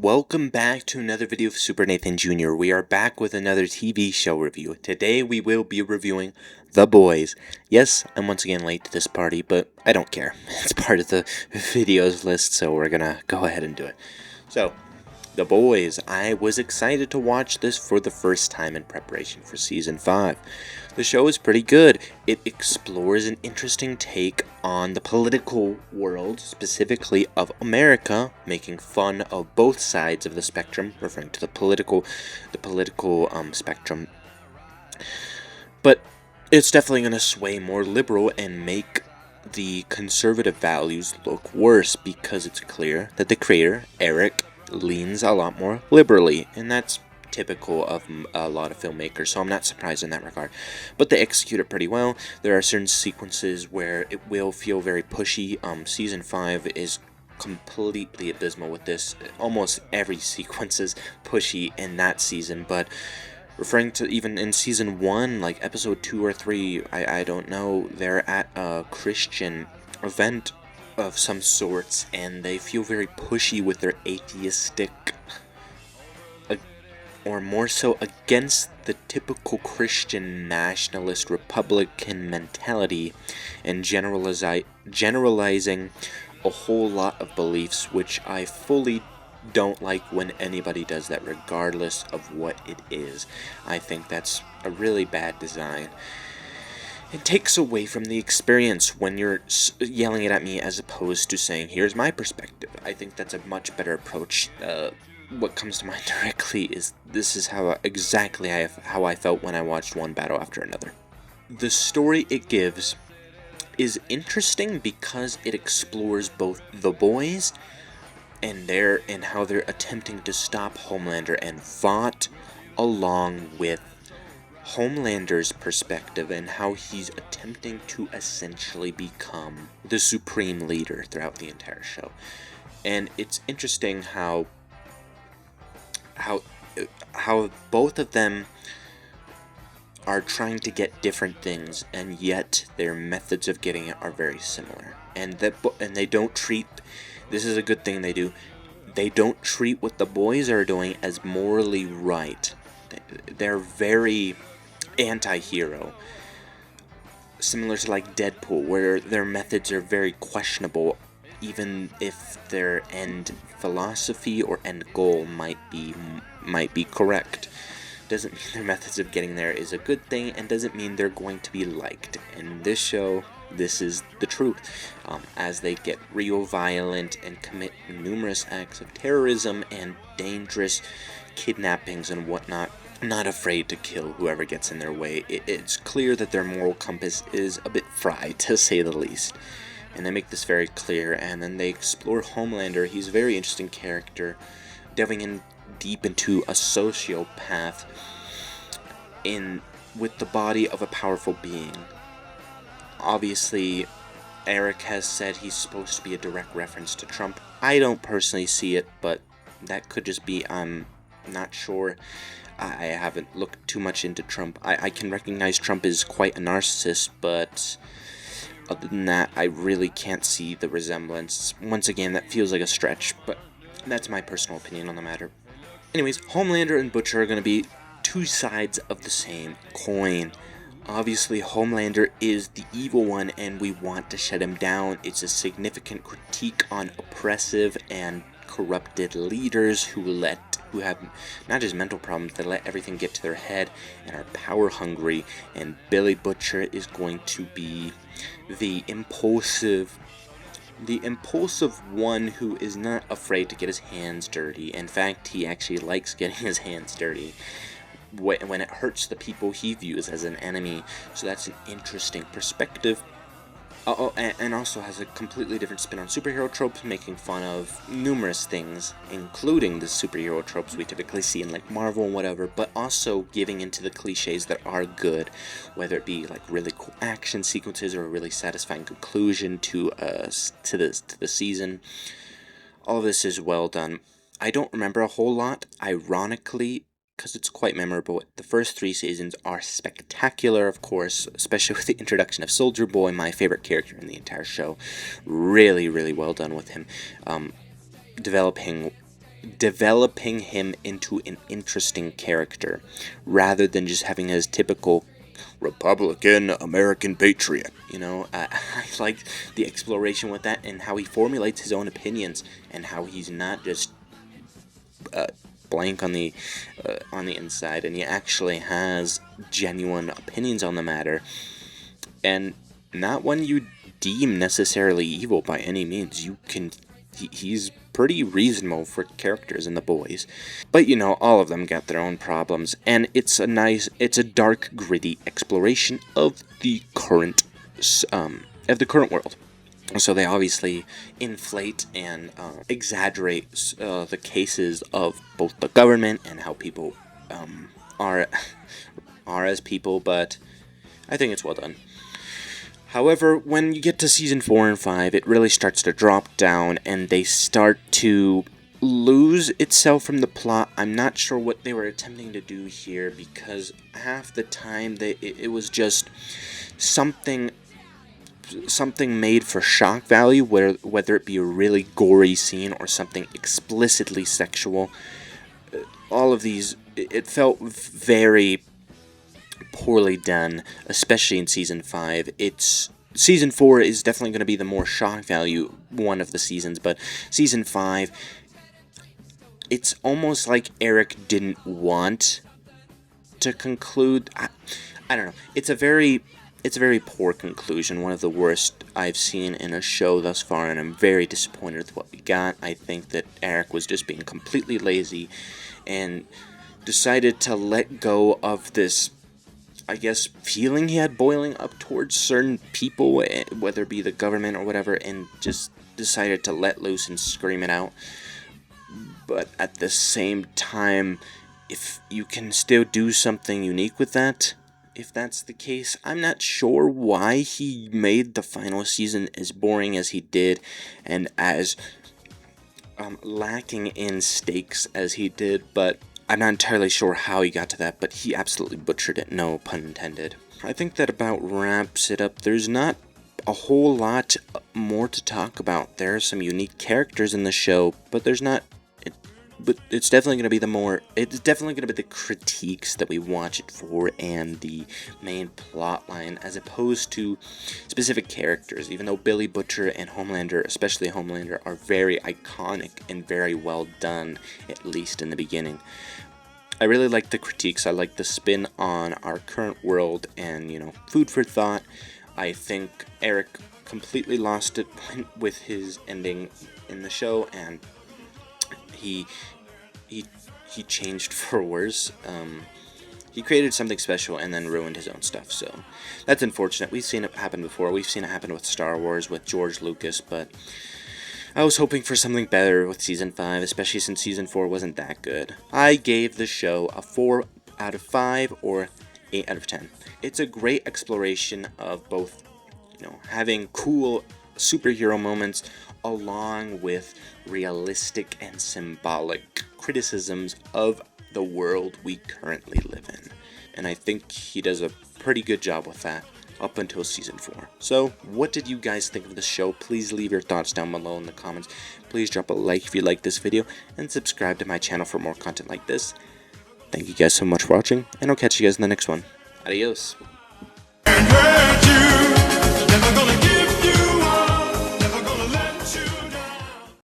Welcome back to another video of Super Nathan Jr. We are back with another TV show review. Today we will be reviewing The Boys. Yes, I'm once again late to this party, but I don't care. It's part of the videos list, so we're gonna go ahead and do it. So, The Boys. I was excited to watch this for the first time in preparation for Season 5. The show is pretty good. It explores an interesting take on the political world, specifically of America, making fun of both sides of the spectrum, referring to the political spectrum. But it's definitely going to sway more liberal and make the conservative values look worse, because it's clear that the creator, Eric, leans a lot more liberally, and that's typical of a lot of filmmakers, so I'm not surprised in that regard. But they execute it pretty well. There are certain sequences where it will feel very pushy. Season 5 is completely abysmal with this. Almost every sequence is pushy in that season, but referring to even in Season 1, like episode 2 or 3, I don't know, they're at a Christian event of some sorts, and they feel very pushy with their atheistic, or more so against the typical Christian nationalist Republican mentality, and generalizing a whole lot of beliefs, which I fully don't like when anybody does that, regardless of what it is. I think that's a really bad design. It takes away from the experience when you're yelling it at me, as opposed to saying, here's my perspective. I think that's a much better approach. What comes to mind directly is this is how I felt when I watched one battle after another. The story it gives is interesting because it explores both the boys and how they're attempting to stop Homelander, and fought along with Homelander's perspective and how he's attempting to essentially become the supreme leader throughout the entire show. And it's interesting how both of them are trying to get different things, and yet their methods of getting it are very similar. And they don't treat, this is a good thing they do, they don't treat what the boys are doing as morally right. They're very anti-hero, similar to like Deadpool, where their methods are very questionable, even if their end philosophy or end goal might be correct. Doesn't mean their methods of getting there is a good thing, and doesn't mean they're going to be liked. In this show, this is the truth. As they get real violent and commit numerous acts of terrorism and dangerous kidnappings and whatnot, not afraid to kill whoever gets in their way. It's clear that their moral compass is a bit fried, to say the least. And they make this very clear, and then they explore Homelander. He's a very interesting character, delving in deep into a sociopath with the body of a powerful being. Obviously, Eric has said he's supposed to be a direct reference to Trump. I don't personally see it, but that could just be, I'm not sure. I haven't looked too much into Trump. I can recognize Trump is quite a narcissist, but other than that, I really can't see the resemblance. Once again, that feels like a stretch, but that's my personal opinion on the matter. Anyways, Homelander and Butcher are going to be two sides of the same coin. Obviously, Homelander is the evil one, and we want to shut him down. It's a significant critique on oppressive and corrupted leaders who have not just mental problems, they let everything get to their head and are power hungry. And Billy Butcher is going to be the impulsive one who is not afraid to get his hands dirty. In fact, he actually likes getting his hands dirty when it hurts the people he views as an enemy. So that's an interesting perspective. And also has a completely different spin on superhero tropes, making fun of numerous things, including the superhero tropes we typically see in like Marvel and whatever, but also giving into the cliches that are good, whether it be like really cool action sequences or a really satisfying conclusion to the season. All of this is well done. I don't remember a whole lot, ironically, because it's quite memorable. The first 3 seasons are spectacular, of course, especially with the introduction of Soldier Boy, my favorite character in the entire show. Really, really well done with him. Developing developing him into an interesting character, rather than just having his typical Republican American patriot. You know, I like the exploration with that and how he formulates his own opinions and how he's not just blank on the inside, and he actually has genuine opinions on the matter, and not one you deem necessarily evil by any means. He's pretty reasonable for characters in The Boys, but you know, all of them got their own problems, and it's a dark, gritty exploration of the current world. So they obviously inflate and exaggerate the cases of both the government and how people are as people, but I think it's well done. However, when you get to season 4 and 5, it really starts to drop down, and they start to lose itself from the plot. I'm not sure what they were attempting to do here, because half the time it was just something made for shock value, whether it be a really gory scene or something explicitly sexual. All of these, it felt very poorly done, especially in season 5. Season 4 is definitely going to be the more shock value one of the seasons, but season 5, it's almost like Eric didn't want to conclude. I don't know. It's a very poor conclusion, one of the worst I've seen in a show thus far, and I'm very disappointed with what we got. I think that Eric was just being completely lazy and decided to let go of this, I guess, feeling he had boiling up towards certain people, whether it be the government or whatever, and just decided to let loose and scream it out. But at the same time, if you can still do something unique with that, if that's the case, I'm not sure why he made the final season as boring as he did, and as lacking in stakes as he did, but I'm not entirely sure how he got to that, but he absolutely butchered it, no pun intended. I think that about wraps it up. There's not a whole lot more to talk about. There are some unique characters in the show, but it's definitely going to be the critiques that we watch it for, and the main plot line, as opposed to specific characters. Even though Billy Butcher and Homelander, especially Homelander, are very iconic and very well done, at least in the beginning, I really like the critiques. I like the spin on our current world, and, you know, food for thought. I think Eric completely lost it with his ending in the show, and he changed for worse. He created something special and then ruined his own stuff, so that's unfortunate. We've seen it happen before. We've seen it happen with Star Wars, with George Lucas, but I was hoping for something better with Season 5, especially since Season 4 wasn't that good. I gave the show a 4 out of 5 or 8 out of 10. It's a great exploration of both, you know, having cool superhero moments along with realistic and symbolic criticisms of the world we currently live in. And I think he does a pretty good job with that up until Season 4. So, what did you guys think of the show? Please leave your thoughts down below in the comments. Please drop a like if you like this video, and subscribe to my channel for more content like this. Thank you guys so much for watching, and I'll catch you guys in the next one. Adios.